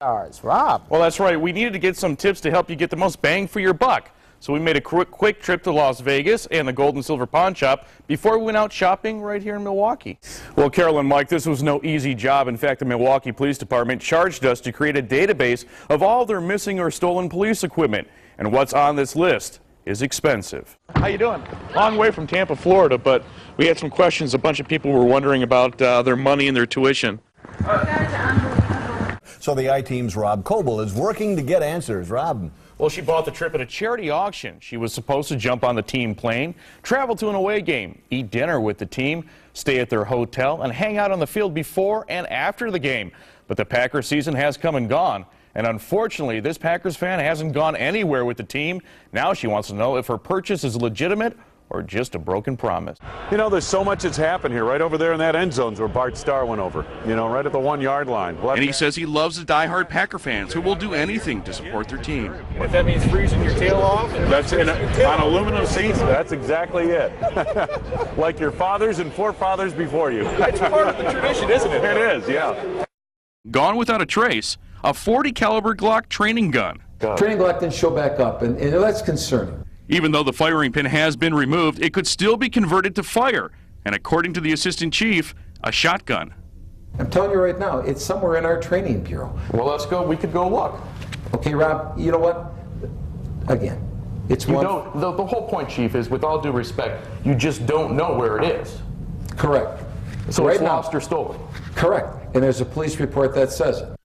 Rob. Well, that's right. We needed to get some tips to help you get the most bang for your buck. So we made a quick trip to Las Vegas and the Gold and Silver Pawn Shop before we went out shopping right here in Milwaukee. Well, Carol and Mike, this was no easy job. In fact, the Milwaukee Police Department charged us to create a database of all their missing or stolen police equipment. And what's on this list is expensive. How you doing? Long way from Tampa, Florida, but we had some questions. A bunch of people were wondering about their money and their tuition. So the I-Team's Rob Koebel is working to get answers. Rob. Well, she bought the trip at a charity auction. She was supposed to jump on the team plane, travel to an away game, eat dinner with the team, stay at their hotel, and hang out on the field before and after the game. But the Packers season has come and gone. And unfortunately, this Packers fan hasn't gone anywhere with the team. Now she wants to know if her purchase is legitimate or just a broken promise. You know, there's so much that's happened here, right over there in that end zone's where Bart Starr went over, you know, right at the 1 yard line. And he says he loves the diehard Packer fans who will do anything to support their team. If that means freezing your tail off? That's on aluminum seats, that's exactly it. Like your fathers and forefathers before you. It's part of the tradition, isn't it? It is, yeah. Gone without a trace, a .40 caliber Glock training gun. Training Glock didn't show back up, and that's concerning. Even though the firing pin has been removed, it could still be converted to fire. And according to the assistant chief, a shotgun. I'm telling you right now, it's somewhere in our training bureau. Well, let's go. We could go look. Okay, Rob, you know what? Again, it's the whole point, Chief, is with all due respect, you just don't know where it is. Correct. So right it's now, lost or stolen. Correct. And there's a police report that says it.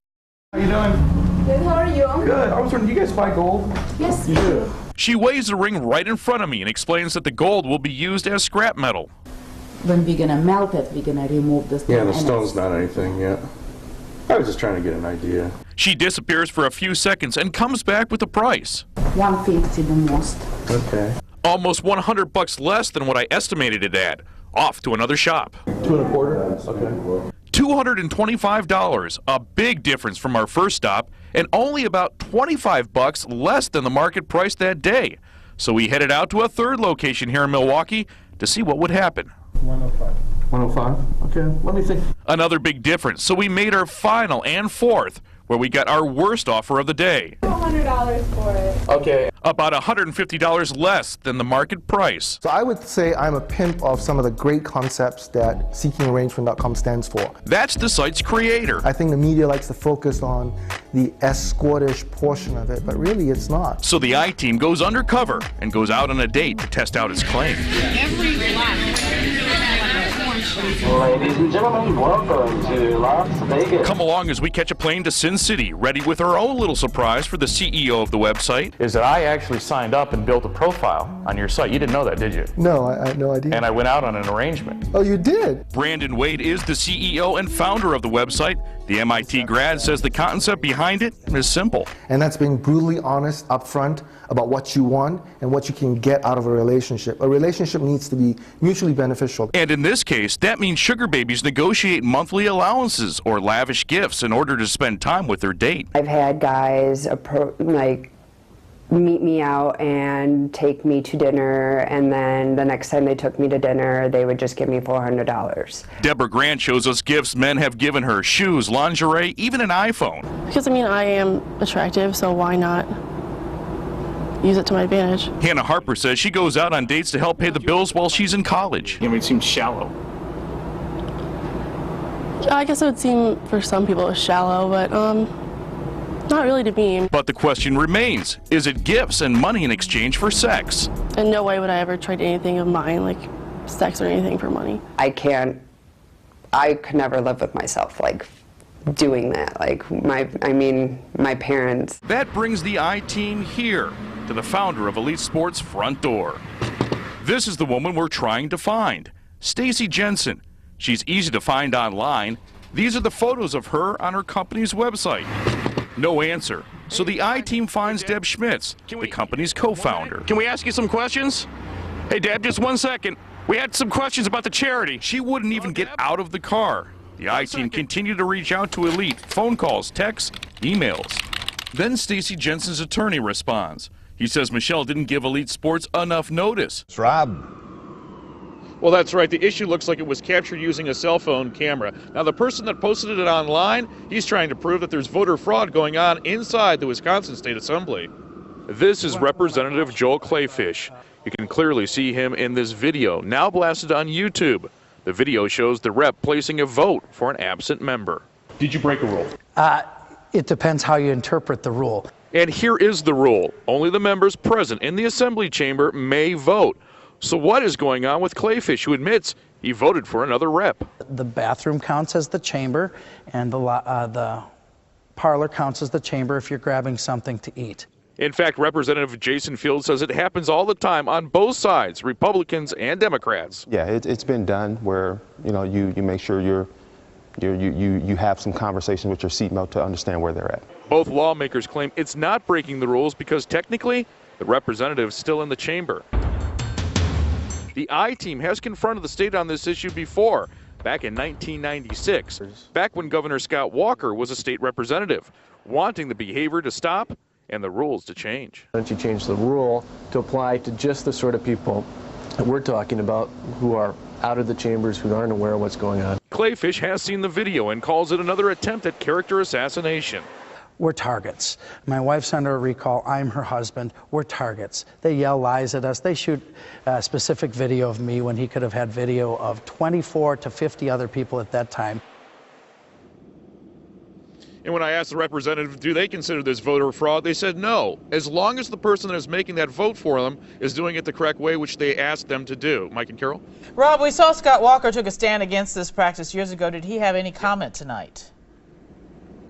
How you doing? Good, how are you? Good. I was wondering, do you guys buy gold? Yes, you do. She weighs the ring right in front of me and explains that the gold will be used as scrap metal. When we're gonna melt it, we're gonna remove the stone. Yeah, the stone's not anything yet. I was just trying to get an idea. She disappears for a few seconds and comes back with a price. 150 the most. Okay. Almost $100 less than what I estimated it at. Off to another shop. 2 1/4? Okay. $225, a big difference from our first stop, and only about $25 less than the market price that day. So we headed out to a third location here in Milwaukee to see what would happen. 105. 105? Okay, let me think. Another big difference, so we made our final and fourth, where we got our worst offer of the day. $200 for it. Okay. About $150 less than the market price. So I would say I'm a pimp of some of the great concepts that seekingarrangement.com stands for. That's the site's creator. I think the media likes to focus on the escortish portion of it, but really it's not. So the I-Team goes undercover and goes out on a date to test out his claim. Ladies and gentlemen, welcome to Las Vegas. Come along as we catch a plane to Sin City, ready with our own little surprise for the CEO of the website. Is that I actually signed up and built a profile on your site. You didn't know that, did you? No, I had no idea. And I went out on an arrangement. Oh, you did? Brandon Wade is the CEO and founder of the website. The MIT grad says the concept behind it is simple. And that's being brutally honest up front about what you want and what you can get out of a relationship. A relationship needs to be mutually beneficial. And in this case, that means sugar babies negotiate monthly allowances or lavish gifts in order to spend time with their date. I've had guys meet me out and take me to dinner, and then the next time they took me to dinner, they would just give me $400. Deborah Grant shows us gifts men have given her: shoes, lingerie, even an iPhone. Because, I mean, I am attractive, so why not use it to my advantage? Hannah Harper says she goes out on dates to help pay the bills while she's in college. I mean, it seems shallow. I guess it would seem for some people shallow, but not really to me. But the question remains, is it gifts and money in exchange for sex? In no way would I ever trade anything of mine, like sex or anything, for money. I could never live with myself, doing that. My parents. That brings the I-Team here to the founder of Elite Sports' front door. This is the woman we're trying to find, Stacy Jensen. She's easy to find online. These are the photos of her on her company's website. No answer. So the I-Team finds Deb Schmitz, the company's co-founder. Can we ask you some questions? Hey, Deb, just 1 second. We had some questions about the charity. She wouldn't even get out of the car. The I-Team continued to reach out to Elite, phone calls, texts, emails. Then Stacy Jensen's attorney responds. He says Michelle didn't give Elite Sports enough notice. Rob. Well, that's right. The issue looks like it was captured using a cell phone camera. Now, the person that posted it online, he's trying to prove that there's voter fraud going on inside the Wisconsin State Assembly. This is Representative Joel Clayfish. You can clearly see him in this video, now blasted on YouTube. The video shows the rep placing a vote for an absent member. Did you break a rule? It depends how you interpret the rule. And here is the rule. Only the members present in the assembly chamber may vote. So what is going on with Clayfish, who admits he voted for another rep? The bathroom counts as the chamber, and the parlor counts as the chamber if you're grabbing something to eat. In fact, Representative Jason Field says it happens all the time on both sides, Republicans and Democrats. Yeah, it's been done where, you know, you make sure you have some conversation with your seatmate to understand where they're at. Both lawmakers claim it's not breaking the rules because technically the representative is still in the chamber. The I-Team has confronted the state on this issue before, back in 1996, back when Governor Scott Walker was a state representative, wanting the behavior to stop and the rules to change. Why don't you change the rule to apply to just the sort of people that we're talking about who are out of the chambers, who aren't aware of what's going on? Clayfish has seen the video and calls it another attempt at character assassination. We're targets. My wife's under a recall. I'm her husband. We're targets. They yell lies at us. They shoot a specific video of me when he could have had video of 24 to 50 other people at that time. And when I asked the representative, do they consider this voter fraud, they said no, as long as the person that is making that vote for them is doing it the correct way, which they asked them to do. Mike and Carol? Rob, we saw Scott Walker took a stand against this practice years ago. Did he have any comment tonight?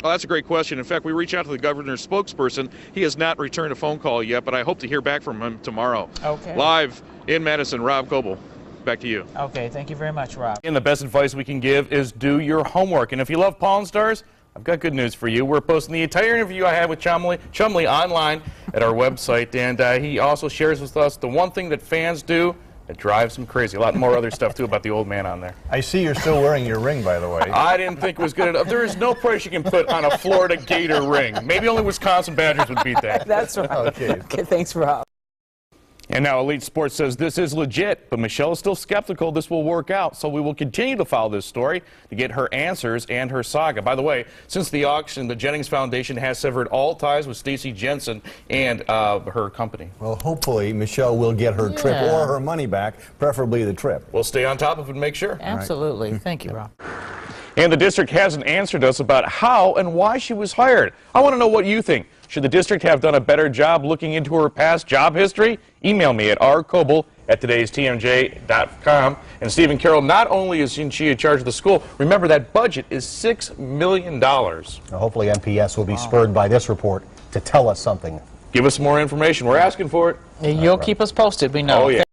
Oh, that's a great question. In fact, we reached out to the governor's spokesperson. He has not returned a phone call yet, but I hope to hear back from him tomorrow. Okay. Live in Madison, Rob Koebel. Back to you. Okay, thank you very much, Rob. And the best advice we can give is do your homework. And if you love Pawn Stars, I've got good news for you. We're posting the entire interview I had with Chumley online at our website, and he also shares with us the one thing that fans do that drives him crazy. A lot more other stuff, too, about the old man on there. I see you're still wearing your ring, by the way. I didn't think it was good enough. There is no price you can put on a Florida Gator ring. Maybe only Wisconsin Badgers would beat that. That's right. Okay. Okay, thanks, Rob. And now Elite Sports says this is legit, but Michelle is still skeptical this will work out, so we will continue to follow this story to get her answers and her saga. By the way, since the auction, the Jennings Foundation has severed all ties with Stacey Jensen and her company. Well, hopefully Michelle will get her trip or her money back, preferably the trip. We'll stay on top of it and make sure. Absolutely. Thank you, Rob. And the district hasn't answered us about how and why she was hired. I want to know what you think. Should the district have done a better job looking into her past job history? Email me at rkoebel@todaystmj.com. And Stephen Carroll, not only is she in charge of the school, remember that budget is $6 million. Now, hopefully MPS will be spurred by this report to tell us something. Give us more information. We're asking for it. You'll keep us posted, we know. Oh, yeah.